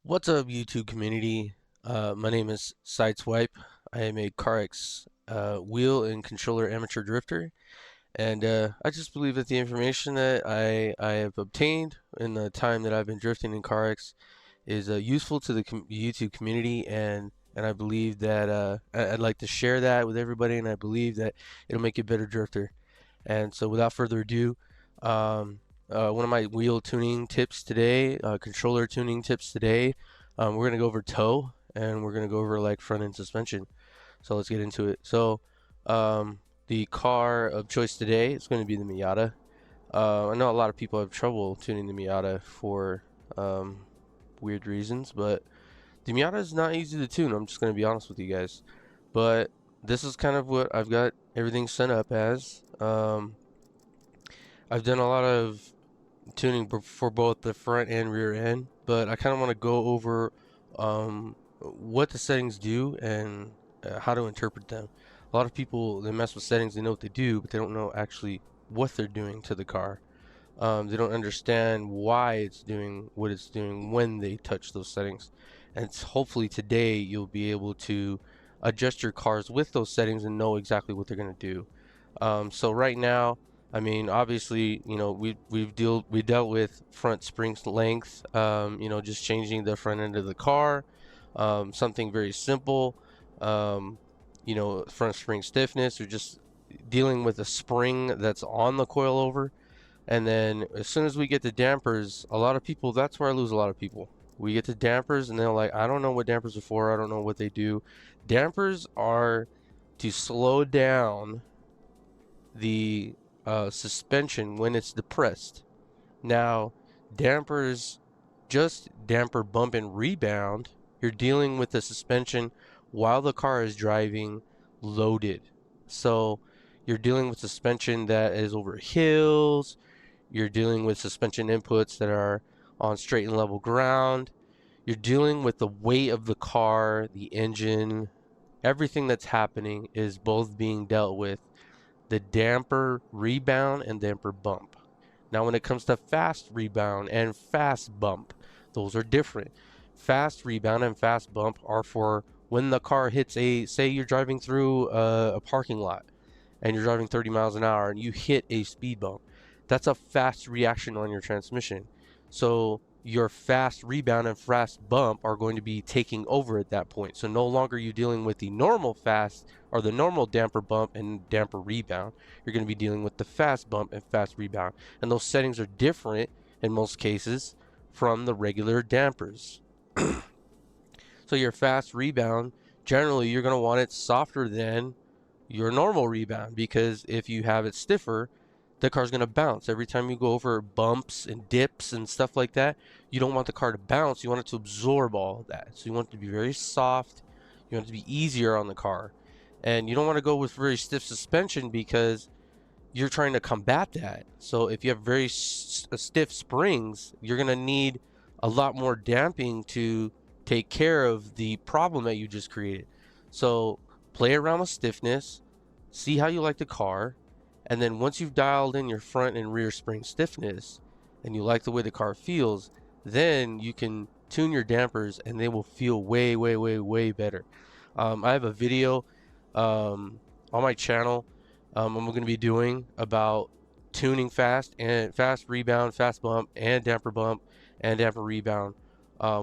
What's up, YouTube community? My name is Sideswipe. I am a CarX wheel and controller amateur drifter, and I just believe that the information that I have obtained in the time that I've been drifting in CarX is useful to the YouTube community, and I believe that I'd like to share that with everybody, and I believe that it'll make you a better drifter. And so, without further ado, um, one of my wheel tuning tips today, controller tuning tips today, we're going to go over toe and we're going to go over like front end suspension. So, let's get into it. So, the car of choice today is going to be the Miata. I know a lot of people have trouble tuning the Miata for weird reasons, but the Miata is not easy to tune. I'm just going to be honest with you guys. But this is kind of what I've got everything set up as. I've done a lot of tuning for both the front and rear end, but I kind of want to go over what the settings do and how to interpret them. A lot of people, they mess with settings, they know what they do, but they don't know actually what they're doing to the car. They don't understand why it's doing what it's doing when they touch those settings. And it's hopefully today you'll be able to adjust your cars with those settings and know exactly what they're going to do. So right now, I mean, obviously, we dealt with front spring length, just changing the front end of the car, something very simple, um, front spring stiffness, or just dealing with a spring that's on the coilover. And then as soon as we get to dampers, a lot of people, that's where I lose a lot of people. We get to dampers and they're like, I don't know what dampers are for. I don't know what they do. Dampers are to slow down the suspension when it's depressed. Now, dampers, just damper bump and rebound, you're dealing with the suspension while the car is driving loaded. So you're dealing with suspension that is over hills, you're dealing with suspension inputs that are on straight and level ground. You're dealing with the weight of the car, the engine, everything that's happening is both being dealt with the damper rebound and damper bump. Now, when it comes to fast rebound and fast bump, those are different. Fast rebound and fast bump are for when the car hits say you're driving through a parking lot and you're driving 30 miles an hour and you hit a speed bump. That's a fast reaction on your transmission. So your fast rebound and fast bump are going to be taking over at that point. So no longer are you dealing with the normal fast or the normal damper bump and damper rebound. You're going to be dealing with the fast bump and fast rebound. And those settings are different in most cases from the regular dampers. So your fast rebound, generally you're going to want it softer than your normal rebound, because if you have it stiffer, the car's going to bounce every time you go over bumps and dips and stuff like that. You don't want the car to bounce, you want it to absorb all of that. So you want it to be very soft, you want it to be easier on the car, and you don't want to go with very stiff suspension because you're trying to combat that. So if you have very stiff springs, you're going to need a lot more damping to take care of the problem that you just created. So play around with stiffness, see how you like the car, and then once you've dialed in your front and rear spring stiffness and you like the way the car feels, then you can tune your dampers and they will feel way, way, way, way better. I have a video on my channel I'm going to be doing about tuning fast and fast rebound, fast bump, and damper rebound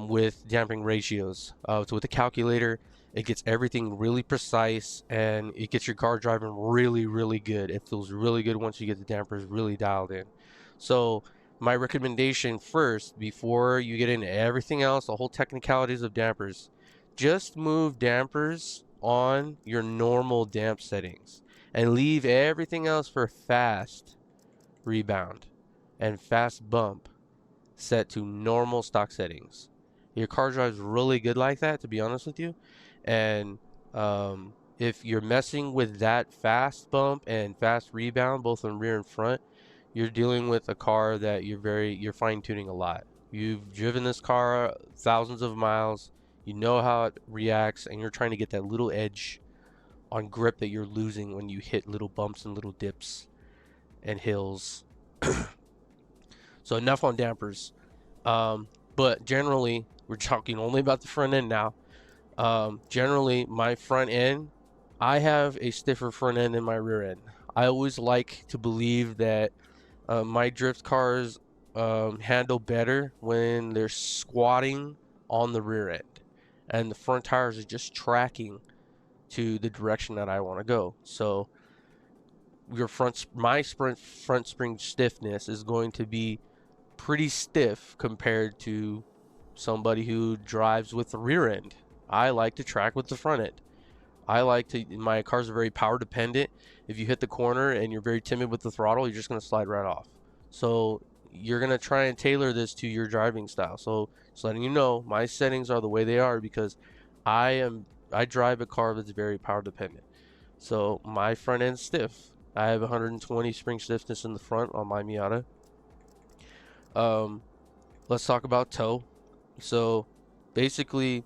with damping ratios. So with the calculator, it gets everything really precise and it gets your car driving really, really good. It feels really good once you get the dampers really dialed in. So my recommendation first, before you get into everything else, the whole technicalities of dampers, just move dampers on your normal damp settings and leave everything else for fast rebound and fast bump set to normal stock settings. Your car drives really good like that, to be honest with you. And if you're messing with that fast bump and fast rebound, both on rear and front, you're dealing with a car that you're fine tuning a lot. You've driven this car thousands of miles, you know how it reacts, and you're trying to get that little edge on grip that you're losing when you hit little bumps and little dips and hills. So enough on dampers. But generally, We're talking only about the front end now. Generally, my front end, I have a stiffer front end than my rear end. I always like to believe that my drift cars handle better when they're squatting on the rear end, and the front tires are just tracking to the direction that I want to go. So my front spring stiffness is going to be pretty stiff compared to somebody who drives with the rear end. I like to track with the front end. My cars are very power dependent. If you hit the corner and you're very timid with the throttle, you're just going to slide right off. So you're going to try and tailor this to your driving style. So just letting you know, my settings are the way they are because I drive a car that's very power dependent. So my front end's stiff. I have 120 spring stiffness in the front on my Miata. Um, let's talk about toe. So basically,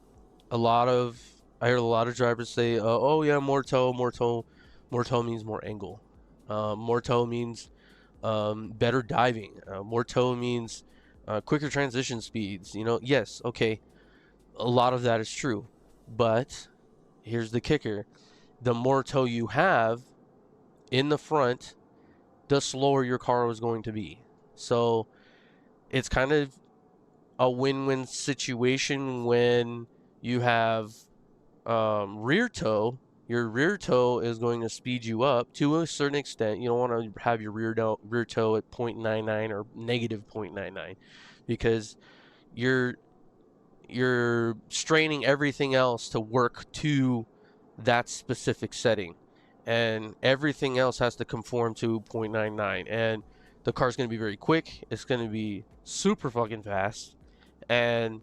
I heard a lot of drivers say, "Oh yeah, more toe, more toe, more toe means more angle. More toe means better diving. More toe means quicker transition speeds." Yes, okay, a lot of that is true, but here's the kicker: the more toe you have in the front, the slower your car is going to be. So it's kind of a win-win situation when you have rear toe. Your rear toe is going to speed you up to a certain extent. You don't want to have your rear toe at 0.99 or negative 0.99 because you're you're straining everything else to work to that specific setting, and everything else has to conform to 0.99. And the car's going to be very quick. It's going to be super fucking fast, and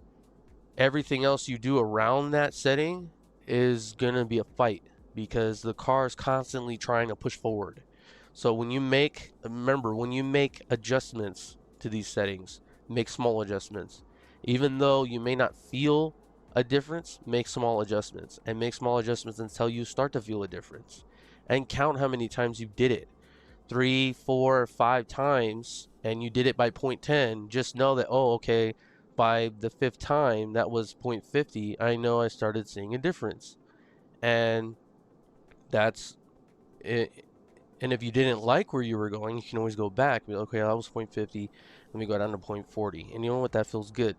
everything else you do around that setting is gonna be a fight because the car is constantly trying to push forward. So remember, when you make adjustments to these settings, make small adjustments. Even though you may not feel a difference, make small adjustments and make small adjustments until you start to feel a difference. And count how many times you did it. 3, 4, 5 times, and you did it by 0.10, just know that, oh, okay, by the fifth time, that was 0.50, I know I started seeing a difference. And that's it. And if you didn't like where you were going, you can always go back. Be like, okay, that was 0.50. Let me go down to 0.40. And you know what? That feels good.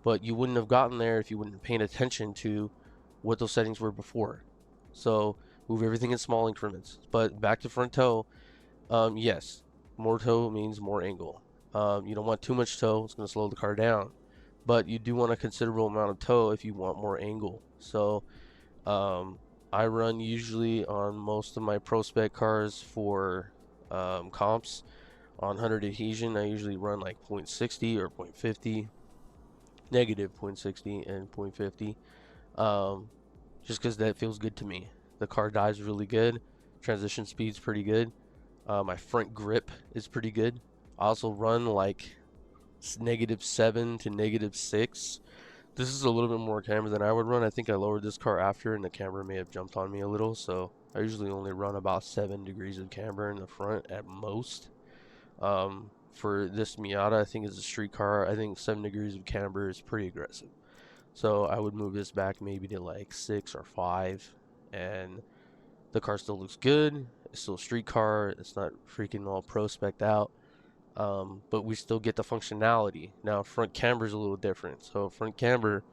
But you wouldn't have gotten there if you wouldn't have paid attention to what those settings were before. So move everything in small increments. But back to front toe. Yes, more toe means more angle. You don't want too much toe, it's going to slow the car down. But you do want a considerable amount of toe if you want more angle. So um, I run usually on most of my Pro Spec cars for comps. On 100 adhesion, I usually run like 0.60 or 0.50, negative 0.60 and 0.50, just because that feels good to me. The car dives really good, transition speed's pretty good. My front grip is pretty good. I also run like -7 to -6. This is a little bit more camber than I would run. I think I lowered this car after, and the camber may have jumped on me a little. So I usually only run about 7 degrees of camber in the front at most. For this Miata, I think it's a street car. I think 7 degrees of camber is pretty aggressive. So I would move this back maybe to like 6 or 5, and the car still looks good. It's still a street car. It's not freaking all pro spec'd out. But we still get the functionality. Now, front camber is a little different. So front camber,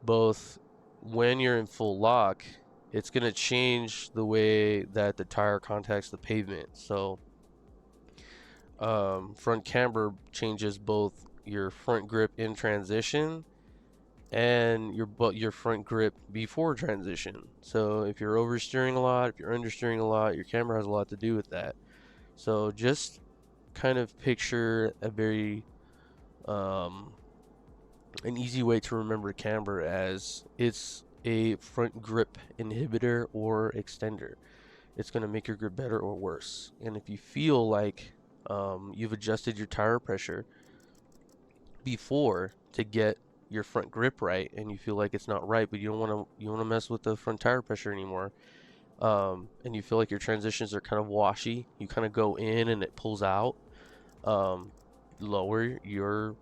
both when you're in full lock, it's going to change the way that the tire contacts the pavement. So front camber changes both your front grip in transition and your front grip before transition. So if you're oversteering a lot, if you're understeering a lot, your camber has a lot to do with that. So just kind of picture a very um, an easy way to remember camber as it's a front grip inhibitor or extender. It's going to make your grip better or worse. And if you feel like you've adjusted your tire pressure before to get your front grip right, and you feel like it's not right, but you don't want to mess with the front tire pressure anymore, and you feel like your transitions are kind of washy, you kind of go in and it pulls out, um, lower your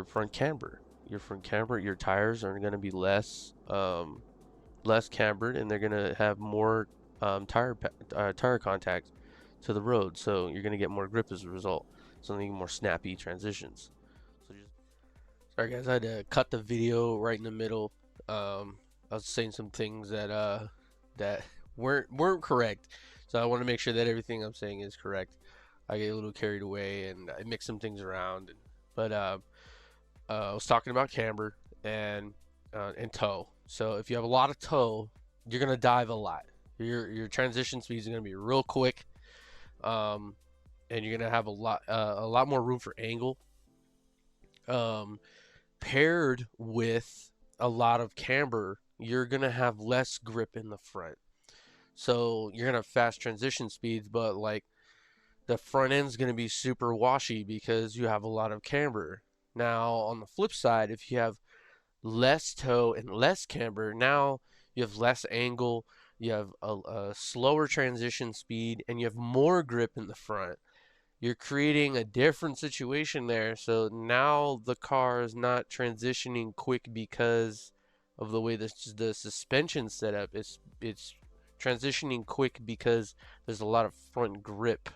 front camber. your front camber, your tires are going to be less cambered, and they're going to have more tire contact to the road, so you're going to get more grip as a result. Something more snappy transitions. So just sorry guys, I had to cut the video right in the middle. I was saying some things that weren't correct, so I want to make sure that everything I'm saying is correct. I get a little carried away and I mix some things around, but I was talking about camber and toe. So if you have a lot of toe, you're gonna dive a lot. Your transition speeds are gonna be real quick, um, and you're gonna have a lot more room for angle. Um, Paired with a lot of camber, you're gonna have less grip in the front. So you're gonna have fast transition speeds, but like the front end's gonna be super washy because you have a lot of camber. Now on the flip side, if you have less toe and less camber, now you have less angle, you have a slower transition speed, and you have more grip in the front. You're creating a different situation there. So now the car is not transitioning quick because of the way the suspension set up. It's transitioning quick because there's a lot of front grip.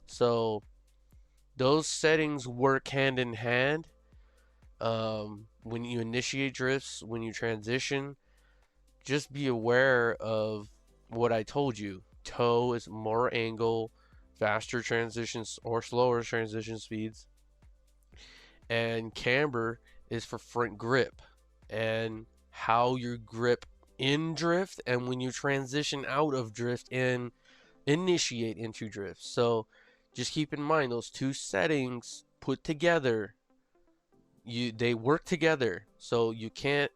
So those settings work hand in hand. When you initiate drifts, when you transition, just be aware of what I told you. Toe is more angle, faster transitions or slower transition speeds, and camber is for front grip and how you grip in drift and when you transition out of drift and initiate into drift. So just keep in mind those two settings put together, they work together. So you can't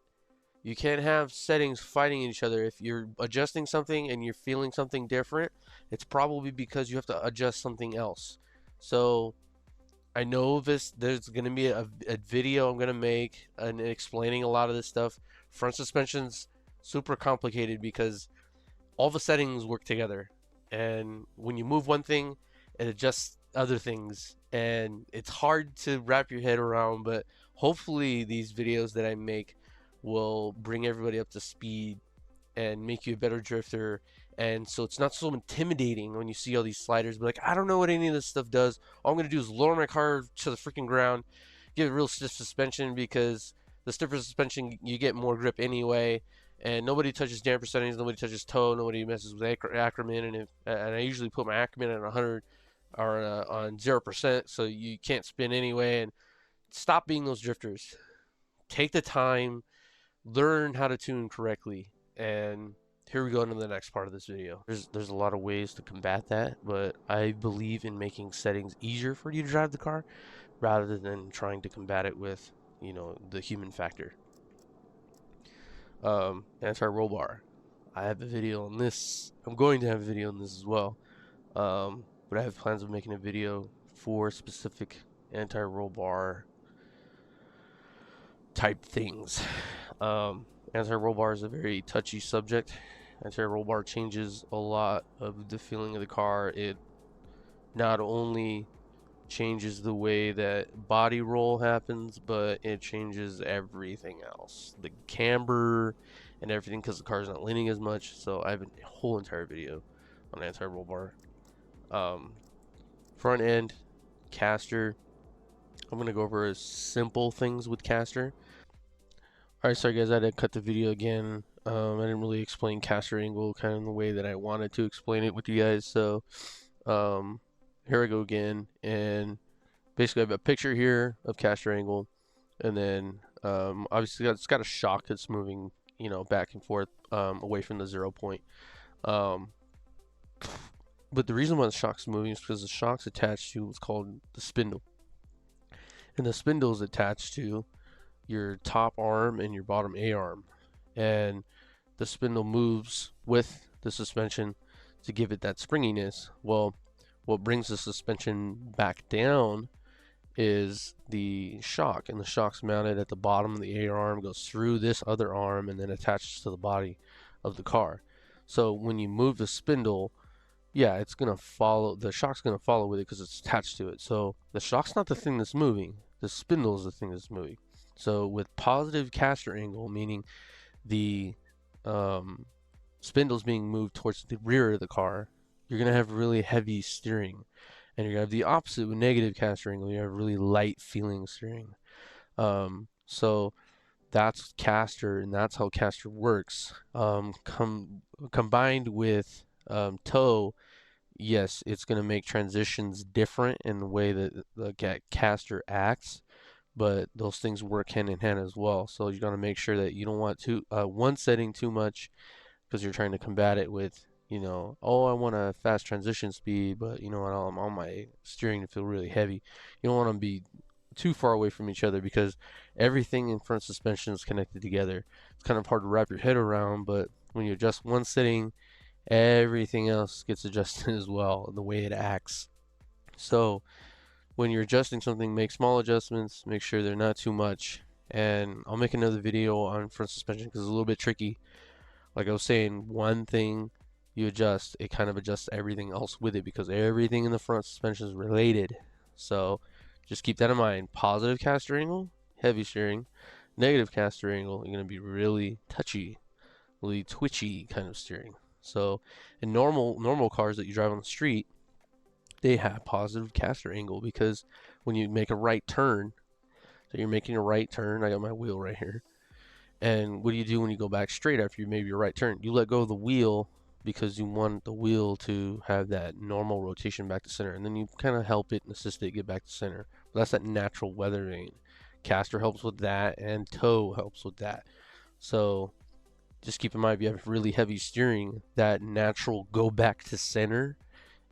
have settings fighting each other. If you're adjusting something and you're feeling something different, it's probably because you have to adjust something else. So I know there's going to be a video I'm going to make and explaining a lot of this stuff. Front suspension's super complicated because all the settings work together. And when you move one thing, it adjusts other things. And it's hard to wrap your head around, but hopefully these videos that I make will bring everybody up to speed and make you a better drifter. And so it's not so intimidating when you see all these sliders. But like, I don't know what any of this stuff does. All I'm going to do is lower my car to the freaking ground, give it real stiff suspension because the stiffer suspension, you get more grip anyway. And nobody touches damper settings, nobody touches toe, nobody messes with Ackerman. And I usually put my Ackerman at 100 or on 0%, so you can't spin anyway. And stop being those drifters. Take the time, learn how to tune correctly, and here we go into the next part of this video. There's a lot of ways to combat that, but I believe in making settings easier for you to drive the car rather than trying to combat it with, the human factor. Anti-roll bar. I have a video on this. I'm going to have a video on this as well. But I have plans of making a video for specific anti-roll bar type things. Anti-roll bar is a very touchy subject. Anti-roll bar changes a lot of the feeling of the car. It not only changes the way that body roll happens, but it changes everything else. The camber and everything because the car is not leaning as much. So I have a whole entire video on anti-roll bar. Front end, caster. I'm going to go over simple things with caster. Alright, sorry guys, I had to cut the video again. I didn't really explain caster angle kind of in the way that I wanted to explain it with you guys. So, here I go again. And basically I have a picture here of caster angle. And then, obviously it's got a shock that's moving, back and forth, away from the 0 point. But the reason why the shock's moving is because the shock's attached to what's called the spindle. And the spindle is attached to your top arm and your bottom A arm, and the spindle moves with the suspension to give it that springiness. Well, what brings the suspension back down is the shock, and the shock's mounted at the bottom of the A arm, goes through this other arm, and then attaches to the body of the car. So when you move the spindle, yeah, it's gonna follow, the shock's gonna follow with it because it's attached to it. So the shock's not the thing that's moving, the spindle is the thing that's moving. So with positive caster angle, meaning the um, spindles being moved towards the rear of the car, you're gonna have really heavy steering, and you're gonna have the opposite with negative caster angle. You have really light feeling steering. So that's caster, and that's how caster works. Combined with toe, yes, it's gonna make transitions different in the way that the caster acts, but those things work hand in hand as well. So you gotta make sure that you don't want one setting too much because you're trying to combat it with, oh, I want a fast transition speed, but I want my steering to feel really heavy. You don't want to be too far away from each other because everything in front suspension is connected together. It's kind of hard to wrap your head around, but when you adjust one setting, everything else gets adjusted as well, the way it acts. So when you're adjusting something, make small adjustments, make sure they're not too much. And I'll make another video on front suspension because it's a little bit tricky. Like I was saying, one thing you adjust, it kind of adjusts everything else with it because everything in the front suspension is related. So just keep that in mind. Positive caster angle, heavy steering. Negative caster angle, you're going to be really touchy, really twitchy kind of steering. So in normal cars that you drive on the street, they have positive caster angle because when you make a right turn, so you're making a right turn, I got my wheel right here. And what do you do when you go back straight after you made your right turn? You let go of the wheel because you want the wheel to have that normal rotation back to center. And then you kind of help it and assist it get back to center. But that's that natural weathering. Caster helps with that, and toe helps with that. So just keep in mind, if you have really heavy steering, that natural go back to center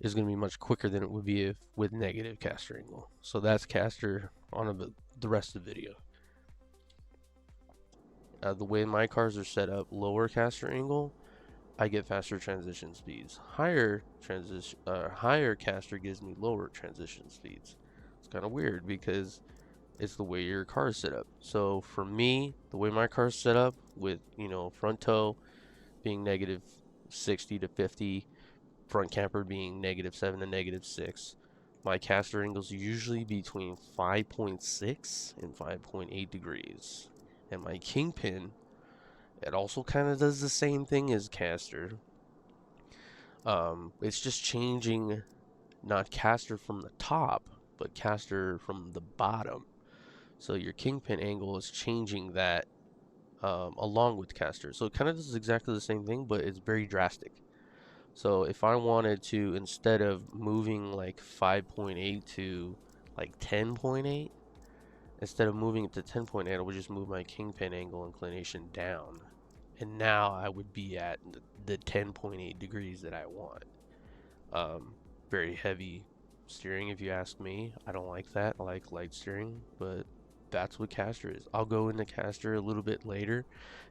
is going to be much quicker than it would be if with negative caster angle. So that's caster on the rest of the video. The way my cars are set up, lower caster angle, I get faster transition speeds. Higher caster gives me lower transition speeds. It's kind of weird because it's the way your car is set up. So for me, the way my car is set up with, front toe being negative 60 to 50, front camper being -7 to -6, my caster angles usually between 5.6 and 5.8 degrees. And my kingpin, it also kind of does the same thing as caster. It's just changing not caster from the top, but caster from the bottom. So your kingpin angle is changing that along with caster. So it kind of does exactly the same thing, but it's very drastic. So if I wanted to, instead of moving like 5.8 to like 10.8, instead of moving it to 10.8, I would just move my kingpin angle inclination down. And now I would be at the 10.8 degrees that I want. Very heavy steering, if you ask me. I don't like that. I like light steering, but that's what caster is. I'll go into caster a little bit later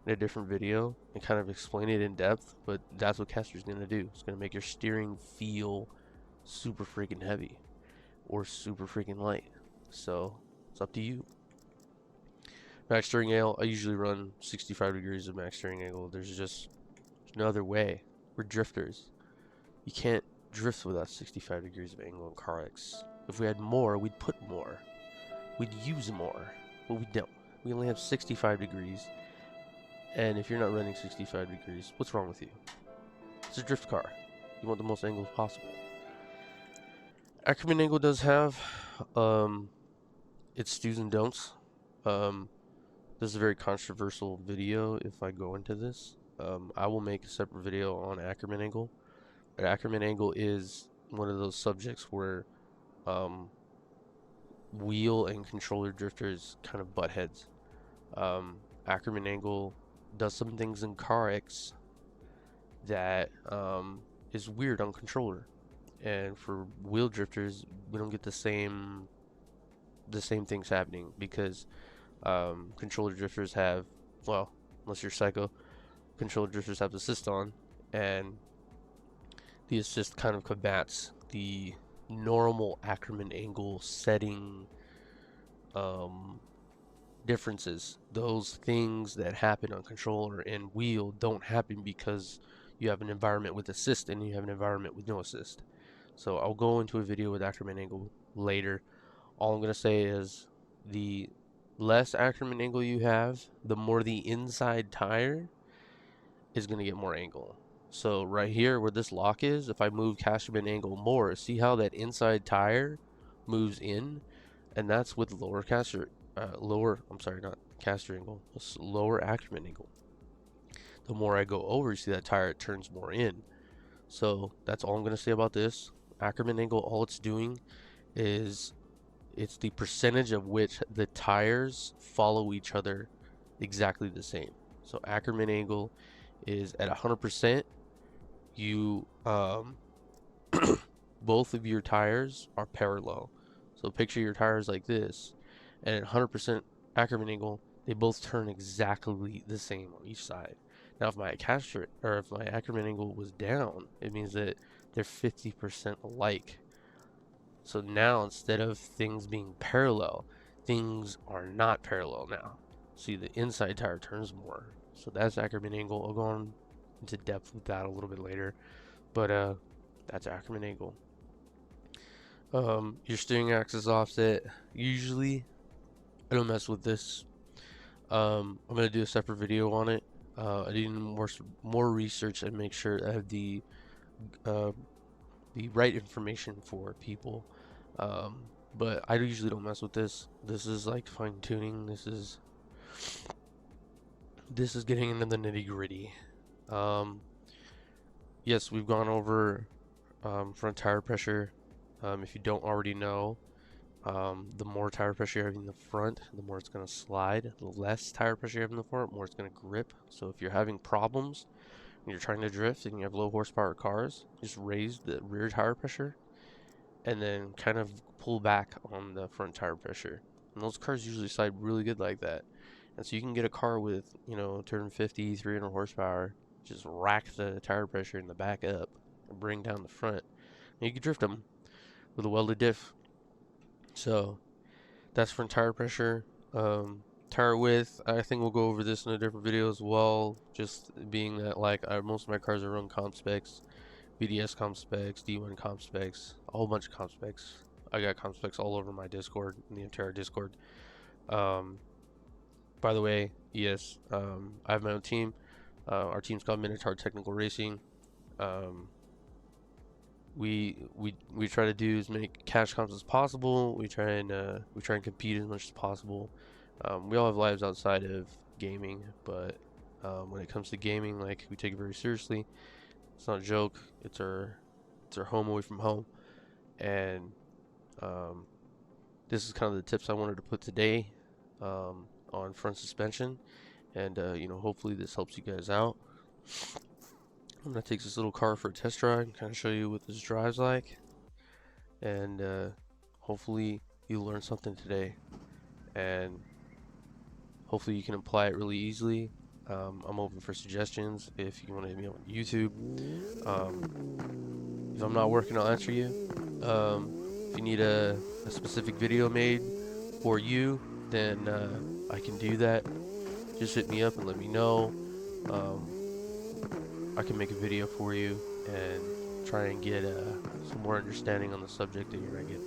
in a different video and kind of explain it in depth, but that's what caster is going to do. It's going to make your steering feel super freaking heavy or super freaking light. So it's up to you. Max steering angle, I usually run 65 degrees of max steering angle. There's just no other way. We're drifters. You can't drift without 65 degrees of angle in CarX. If we had more, we'd put more. We'd use more, but we don't. We only have 65 degrees, and if you're not running 65 degrees, what's wrong with you? It's a drift car. You want the most angles possible. Ackerman angle does have its do's and don'ts. This is a very controversial video if I go into this. I will make a separate video on Ackerman angle. But Ackerman angle is one of those subjects where wheel and controller drifters kind of butt heads. Ackerman angle does some things in CarX that is weird on controller, and for wheel drifters, we don't get the same things happening because controller drifters have, well, unless you're psycho, controller drifters have the assist on, and the assist kind of combats the normal Ackerman angle setting differences. Those things that happen on controller and wheel don't happen because you have an environment with assist and you have an environment with no assist. So I'll go into a video with Ackerman angle later. All I'm going to say is the less accurate angle you have, the more the inside tire is going to get more angle. So right here where this lock is, if I move caster angle more, see how that inside tire moves in, and that's with lower caster, I'm sorry, not caster angle, lower accurate angle. The more I go over, you see that tire, it turns more in. So that's all I'm going to say about this. Ackerman angle, all it's doing is it's the percentage of which the tires follow each other exactly the same. So Ackerman angle is at 100%. You both of your tires are parallel. So picture your tires like this, and at 100% Ackerman angle, they both turn exactly the same on each side. Now, if my Ackerman angle was down, it means that they're 50% alike. So now, instead of things being parallel, things are not parallel now. See, the inside tire turns more. So that's Ackerman angle. I'll go on into depth with that a little bit later. But that's Ackerman angle. Your steering axis offset. Usually, I don't mess with this. I'm gonna do a separate video on it. I need more research and make sure I have uh, the right information for people. But I usually don't mess with this. This is like fine tuning. This is getting into the nitty gritty. Yes, we've gone over front tire pressure. If you don't already know, the more tire pressure you have in the front, the more it's going to slide. The less tire pressure you have in the front, the more it's going to grip. So if you're having problems when you're trying to drift and you have low horsepower cars, just raise the rear tire pressure and then kind of pull back on the front tire pressure. And those cars usually slide really good like that. And so you can get a car with, 250, 300 horsepower, just rack the tire pressure in the back up and bring down the front. And you can drift them with a welded diff. So that's front tire pressure. Tire width, I think we'll go over this in a different video as well. Just being that most of my cars are run comp specs, BDS comp specs, D1 comp specs, a whole bunch of comp specs. I got comp specs all over my Discord, in the entire Discord. By the way, yes, I have my own team. Our team's called Minotaur Technical Racing. We try to do as many cash comps as possible. We try and compete as much as possible. We all have lives outside of gaming, but when it comes to gaming, we take it very seriously. It's not a joke. It's our home away from home, and this is kind of the tips I wanted to put today on front suspension, and hopefully this helps you guys out. I'm gonna take this little car for a test drive and kind of show you what this drives like, and hopefully you learn something today, and hopefully you can apply it really easily. I'm open for suggestions if you want to hit me up on YouTube. If I'm not working, I'll answer you. If you need a specific video made for you, then I can do that. Just hit me up and let me know. I can make a video for you and try and get some more understanding on the subject that you're gonna get.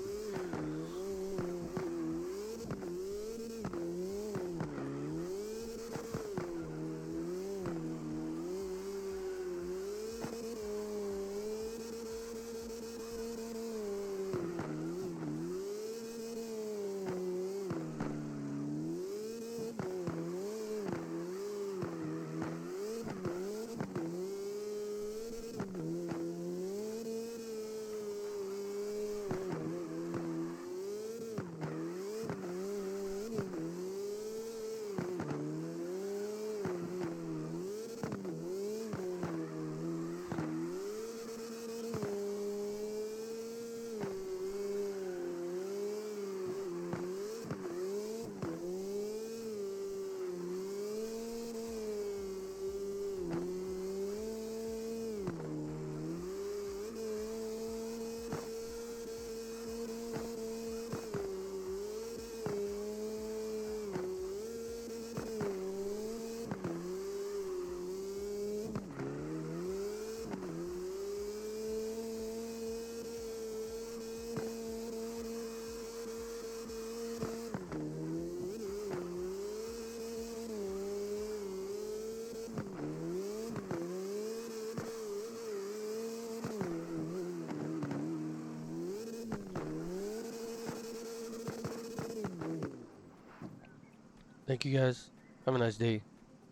Thank you guys. Have a nice day.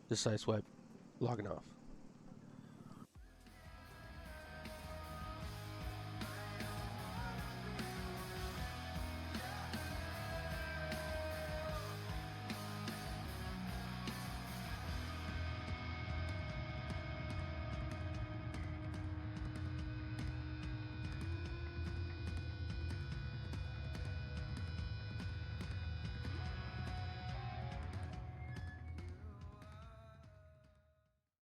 This is Sideswipe logging off.